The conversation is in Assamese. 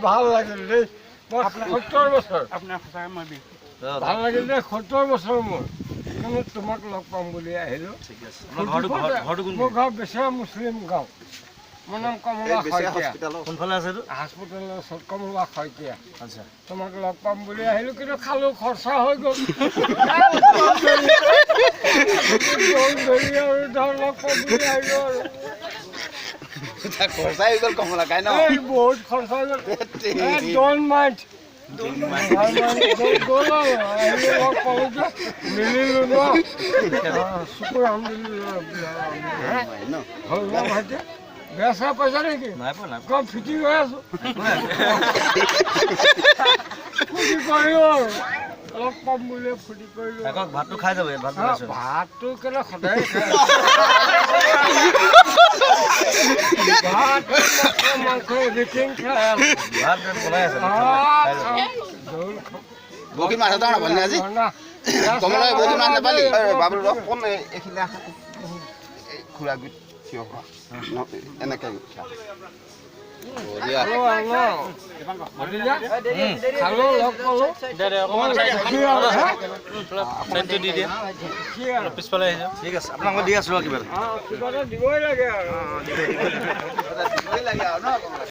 ভাল লাগিল দেই মই 70 বছৰ আপোনাৰ সঁচাকৈ মই বিহু ভাল লাগিল দেই 70 বছৰ মোৰ কিন্তু তোমাক লগ পাম বুলি আহিলোঁ মোৰ গাঁও বেচেৰা মুছলিম গাঁও মোৰ নাম কমলা শইকীয়া কোনফালে আছে এইটো হস্পিটেলৰ ওচৰত কমলা শইকীয়া আচ্ছা তোমাক লগ পাম বুলি আহিলোঁ কিন্তু খালোঁ খৰচা হৈ গ'ল ধৰি আৰু ধৰ লগ পাম বুলি আহিলোঁ আৰু খৰচাই হৈ গ'ল কমলা খাই ন এই বহুত খৰচা হৈ গ'ল ডোন্ট মাইণ্ড গ'ল আৰু আহিলোঁ লগ পালোঁ যে মিলিলোঁ ন শুকুৰ আলহামদুলিল্লাহ হ'ল ন ভাইটি বেয়া চেয়া পাইছা নেকি নাই পোৱা নাই কম ফিটিং হৈ আছোঁ ফূৰ্তি কৰিলোঁ আৰু লগ পাম বুলি ফূৰ্তি কৰিলোঁ আকৌ ভাতটো খাই যাব ইয়াত ভাত বনাইছো ভাতটো কেলে সদায় খায় ভাত মাংস এভৰিথিং খায় ভাত বনাই আছে জোল খাওঁ বহুত মাছ এটা নাপালি আজি কমলা বহুত মাছ নাপালি বাবুল ৰস কোন এইখিনি আহা খুৰা গুট থিয় হোৱা এনেকৈ খালোঁ লগ পালোঁ দি দিয়া পিছফালে আহিছে ঠিক আছে আপোনাক মই দি আছোঁ কিবা কিবা এটা দিবই লাগে আৰু দিবই লাগে আৰু ন